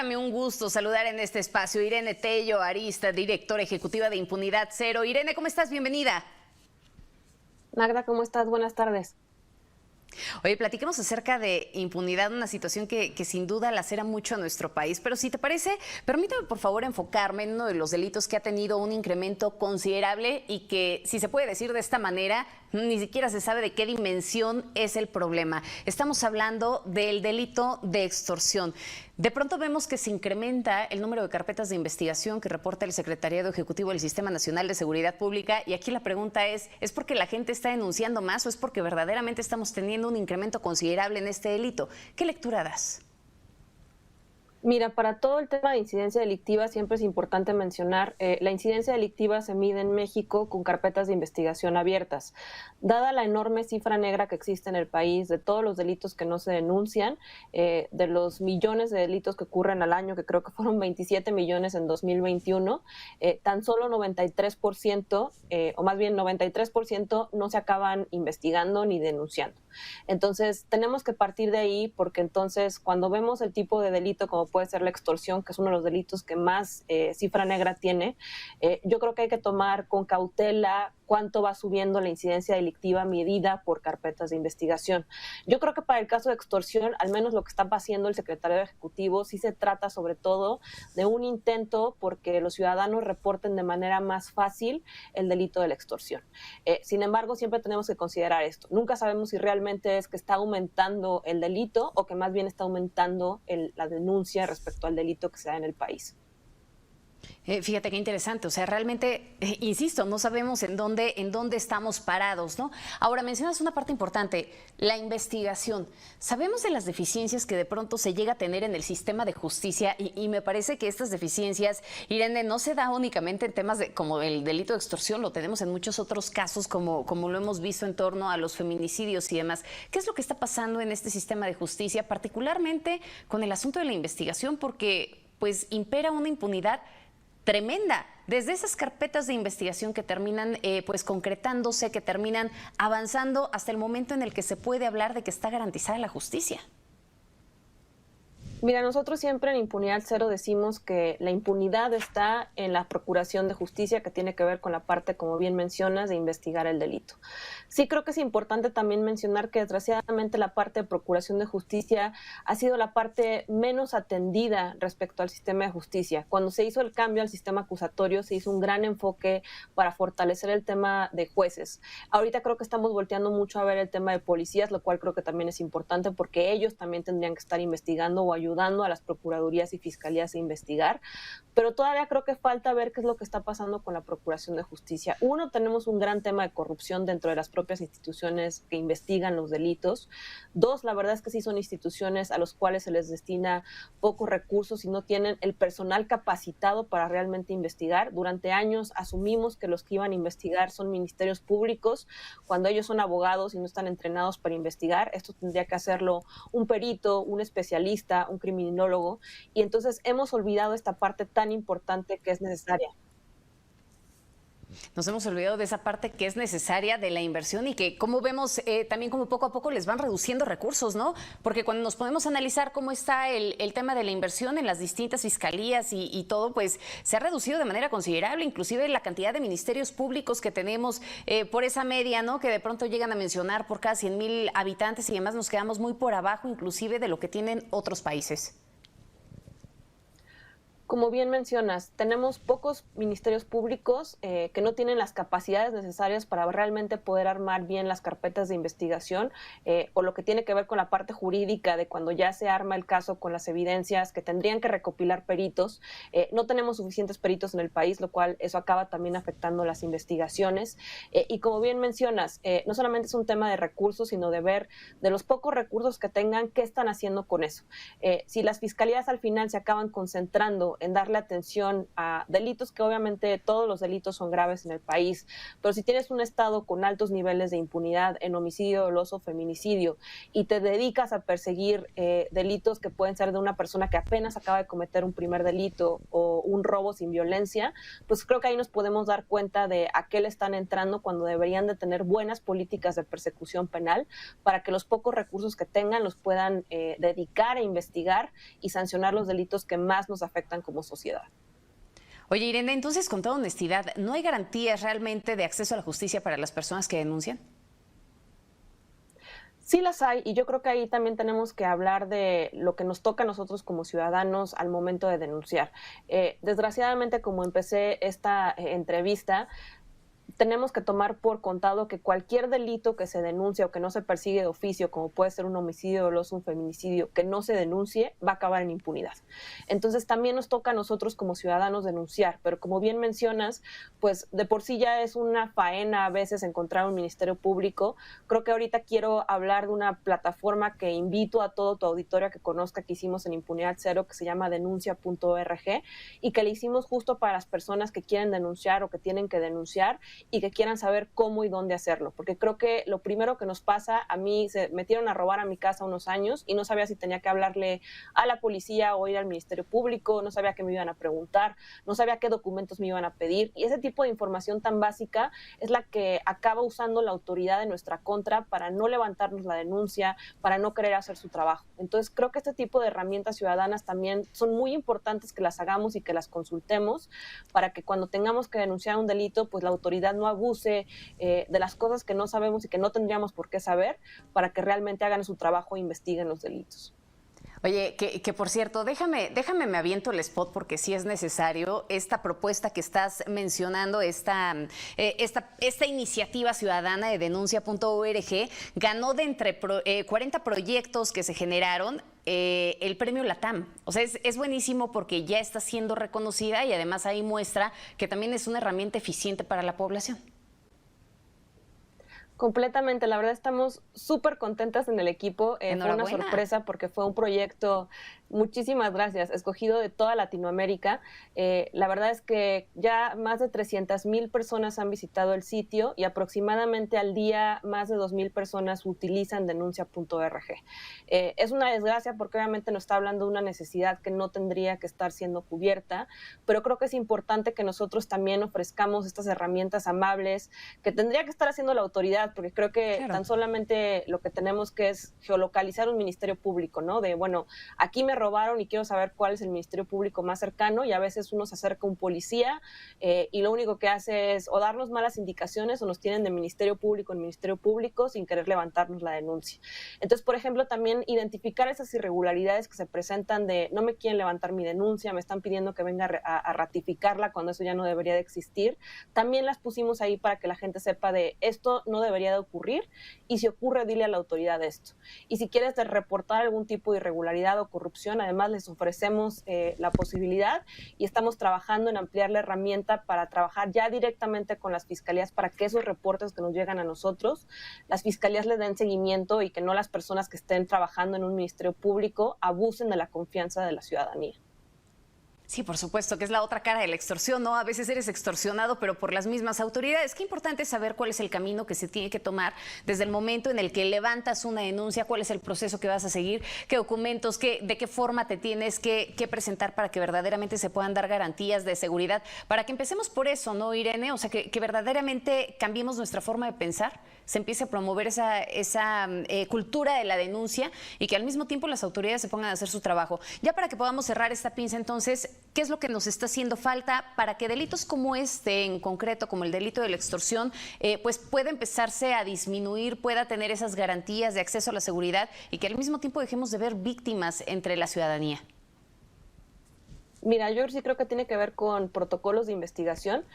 Magda, un gusto saludar en este espacio. Irene Tello Arista, directora ejecutiva de Impunidad Cero. Irene, ¿cómo estás? Bienvenida. Magda, ¿cómo estás? Buenas tardes. Oye, platiquemos acerca de impunidad, una situación que sin duda lacera mucho a nuestro país. Pero si te parece, permítame por favor enfocarme en uno de los delitos que ha tenido un incremento considerable y que, si se puede decir de esta manera, ni siquiera se sabe de qué dimensión es el problema. Estamos hablando del delito de extorsión. De pronto vemos que se incrementa el número de carpetas de investigación que reporta el Secretariado Ejecutivo del Sistema Nacional de Seguridad Pública, y aquí la pregunta ¿es porque la gente está denunciando más o es porque verdaderamente estamos teniendo un incremento considerable en este delito? ¿Qué lectura das? Mira, para todo el tema de incidencia delictiva siempre es importante mencionar, la incidencia delictiva se mide en México con carpetas de investigación abiertas. Dada la enorme cifra negra que existe en el país de todos los delitos que no se denuncian, de los millones de delitos que ocurren al año, que creo que fueron 27 millones en 2021, tan solo 93%, o más bien 93% no se acaban investigando ni denunciando. Entonces, tenemos que partir de ahí porque entonces cuando vemos el tipo de delito como puede ser la extorsión, que es uno de los delitos que más cifra negra tiene, yo creo que hay que tomar con cautela cuánto va subiendo la incidencia delictiva medida por carpetas de investigación. Yo creo que para el caso de extorsión, al menos lo que está haciendo el secretario ejecutivo, sí se trata sobre todo de un intento porque los ciudadanos reporten de manera más fácil el delito de la extorsión. Sin embargo, siempre tenemos que considerar esto. Nunca sabemos si realmente es que está aumentando el delito o que más bien está aumentando la denuncia respecto al delito que se da en el país. Fíjate qué interesante, o sea, realmente, insisto, no sabemos en dónde estamos parados, ¿no? Ahora, mencionas una parte importante, la investigación. Sabemos de las deficiencias que de pronto se llega a tener en el sistema de justicia y me parece que estas deficiencias, Irene, no se da únicamente en temas como el delito de extorsión, lo tenemos en muchos otros casos como lo hemos visto en torno a los feminicidios y demás. ¿Qué es lo que está pasando en este sistema de justicia, particularmente con el asunto de la investigación? Porque pues impera una impunidad tremenda, desde esas carpetas de investigación que terminan pues concretándose, que terminan avanzando hasta el momento en el que se puede hablar de que está garantizada la justicia. Mira, nosotros siempre en Impunidad Cero decimos que la impunidad está en la procuración de justicia, que tiene que ver con la parte, como bien mencionas, de investigar el delito. Sí creo que es importante también mencionar que desgraciadamente la parte de procuración de justicia ha sido la parte menos atendida respecto al sistema de justicia. Cuando se hizo el cambio al sistema acusatorio, se hizo un gran enfoque para fortalecer el tema de jueces. Ahorita creo que estamos volteando mucho a ver el tema de policías, lo cual creo que también es importante porque ellos también tendrían que estar investigando o ayudando a las procuradurías y fiscalías a investigar, pero todavía creo que falta ver qué es lo que está pasando con la procuración de justicia. Uno, tenemos un gran tema de corrupción dentro de las propias instituciones que investigan los delitos. Dos, la verdad es que sí son instituciones a los cuales se les destina pocos recursos y no tienen el personal capacitado para realmente investigar. Durante años asumimos que los que iban a investigar son ministerios públicos, cuando ellos son abogados y no están entrenados para investigar. Esto tendría que hacerlo un perito, un especialista, un criminólogo, y entonces hemos olvidado esta parte tan importante que es necesaria. Nos hemos olvidado de esa parte que es necesaria de la inversión y que, como vemos, también como poco a poco les van reduciendo recursos, ¿no? Porque cuando nos podemos analizar cómo está el tema de la inversión en las distintas fiscalías y todo, pues se ha reducido de manera considerable, inclusive la cantidad de ministerios públicos que tenemos por esa media, ¿no? Que de pronto llegan a mencionar por cada 100,000 habitantes y demás nos quedamos muy por abajo, inclusive de lo que tienen otros países. Como bien mencionas, tenemos pocos ministerios públicos que no tienen las capacidades necesarias para realmente poder armar bien las carpetas de investigación o lo que tiene que ver con la parte jurídica de cuando ya se arma el caso con las evidencias que tendrían que recopilar peritos. No tenemos suficientes peritos en el país, lo cual eso acaba también afectando las investigaciones. Y como bien mencionas, no solamente es un tema de recursos, sino de ver de los pocos recursos que tengan, qué están haciendo con eso. Si las fiscalías al final se acaban concentrando tiempo en darle atención a delitos que obviamente todos los delitos son graves en el país, pero si tienes un estado con altos niveles de impunidad en homicidio doloso, feminicidio, y te dedicas a perseguir delitos que pueden ser de una persona que apenas acaba de cometer un primer delito o un robo sin violencia, pues creo que ahí nos podemos dar cuenta de a qué le están entrando cuando deberían de tener buenas políticas de persecución penal para que los pocos recursos que tengan los puedan dedicar a investigar y sancionar los delitos que más nos afectan como sociedad. Oye, Irene, entonces, con toda honestidad, ¿no hay garantías realmente de acceso a la justicia para las personas que denuncian? Sí las hay, y yo creo que ahí también tenemos que hablar de lo que nos toca a nosotros como ciudadanos al momento de denunciar. Desgraciadamente, como empecé esta entrevista, tenemos que tomar por contado que cualquier delito que se denuncia o que no se persigue de oficio, como puede ser un homicidio doloso, un feminicidio, que no se denuncie, va a acabar en impunidad. Entonces también nos toca a nosotros como ciudadanos denunciar, pero como bien mencionas, pues de por sí ya es una faena a veces encontrar un ministerio público. Creo que ahorita quiero hablar de una plataforma que invito a todo tu auditorio a que conozca, que hicimos en Impunidad Cero, que se llama denuncia.org, y que le hicimos justo para las personas que quieren denunciar o que tienen que denunciar y que quieran saber cómo y dónde hacerlo, porque creo que lo primero que nos pasa, a mí se metieron a robar a mi casa unos años y no sabía si tenía que hablarle a la policía o ir al Ministerio Público, no sabía qué me iban a preguntar, no sabía qué documentos me iban a pedir, y ese tipo de información tan básica es la que acaba usando la autoridad en nuestra contra para no levantarnos la denuncia, para no querer hacer su trabajo. Entonces creo que este tipo de herramientas ciudadanas también son muy importantes que las hagamos y que las consultemos para que cuando tengamos que denunciar un delito, pues la autoridad no abuse de las cosas que no sabemos y que no tendríamos por qué saber, para que realmente hagan su trabajo e investiguen los delitos. Oye, que por cierto, déjame me aviento el spot porque sí es necesario. Esta propuesta que estás mencionando, esta iniciativa ciudadana de denuncia.org, ganó de entre 40 proyectos que se generaron el premio LATAM. O sea, es buenísimo porque ya está siendo reconocida y además ahí muestra que también es una herramienta eficiente para la población. Completamente, la verdad estamos súper contentas en el equipo, fue una sorpresa porque fue un proyecto, muchísimas gracias, escogido de toda Latinoamérica. La verdad es que ya más de 300,000 personas han visitado el sitio y aproximadamente al día más de 2,000 personas utilizan denuncia.org. Es una desgracia porque obviamente nos está hablando de una necesidad que no tendría que estar siendo cubierta, pero creo que es importante que nosotros también ofrezcamos estas herramientas amables que tendría que estar haciendo la autoridad, porque creo que Claro. tan solamente lo que tenemos que es geolocalizar un ministerio público, ¿no? De, bueno, aquí me robaron y quiero saber cuál es el ministerio público más cercano, y a veces uno se acerca a un policía y lo único que hace es o darnos malas indicaciones o nos tienen de ministerio público en ministerio público sin querer levantarnos la denuncia. Entonces, por ejemplo, también identificar esas irregularidades que se presentan de no me quieren levantar mi denuncia, me están pidiendo que venga a ratificarla cuando eso ya no debería de existir. También las pusimos ahí para que la gente sepa de esto no debería de ocurrir, y si ocurre, dile a la autoridad esto. Y si quieres reportar algún tipo de irregularidad o corrupción, además les ofrecemos la posibilidad, y estamos trabajando en ampliar la herramienta para trabajar ya directamente con las fiscalías para que esos reportes que nos llegan a nosotros, las fiscalías les den seguimiento y que no las personas que estén trabajando en un ministerio público abusen de la confianza de la ciudadanía. Sí, por supuesto, que es la otra cara de la extorsión, ¿no? A veces eres extorsionado, pero por las mismas autoridades. Qué importante saber cuál es el camino que se tiene que tomar desde el momento en el que levantas una denuncia, cuál es el proceso que vas a seguir, qué documentos, de qué forma te tienes que presentar para que verdaderamente se puedan dar garantías de seguridad. Para que empecemos por eso, ¿no, Irene? O sea, que verdaderamente cambiemos nuestra forma de pensar, se empiece a promover esa cultura de la denuncia y que al mismo tiempo las autoridades se pongan a hacer su trabajo. Ya para que podamos cerrar esta pinza, entonces, ¿qué es lo que nos está haciendo falta para que delitos como este, en concreto, como el delito de la extorsión, pues pueda empezarse a disminuir, pueda tener esas garantías de acceso a la seguridad y que al mismo tiempo dejemos de ver víctimas entre la ciudadanía? Mira, yo sí creo que tiene que ver con protocolos de investigación,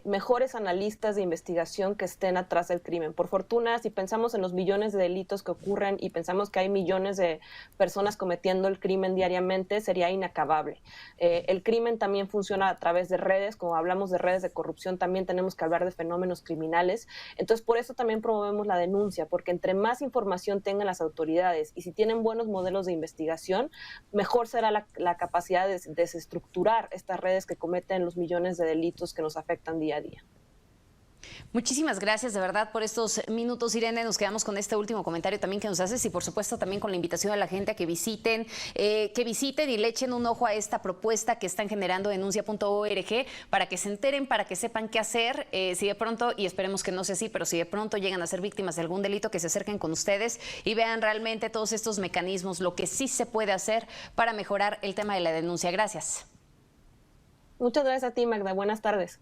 mejores analistas de investigación que estén atrás del crimen. Por fortuna, si pensamos en los millones de delitos que ocurren y pensamos que hay millones de personas cometiendo el crimen diariamente, sería inacabable. El crimen también funciona a través de redes, como hablamos de redes de corrupción, también tenemos que hablar de fenómenos criminales. Entonces, por eso también promovemos la denuncia, porque entre más información tengan las autoridades y si tienen buenos modelos de investigación, mejor será la capacidad de desestructurar desestructurar estas redes que cometen los millones de delitos que nos afectan día a día. Muchísimas gracias de verdad por estos minutos, Irene. Nos quedamos con este último comentario también que nos haces y por supuesto también con la invitación a la gente a que visiten y le echen un ojo a esta propuesta que están generando denuncia.org para que se enteren, para que sepan qué hacer, si de pronto, y esperemos que no sea así, pero si de pronto llegan a ser víctimas de algún delito, que se acerquen con ustedes y vean realmente todos estos mecanismos, lo que sí se puede hacer para mejorar el tema de la denuncia. Gracias. Muchas gracias a ti, Magda. Buenas tardes.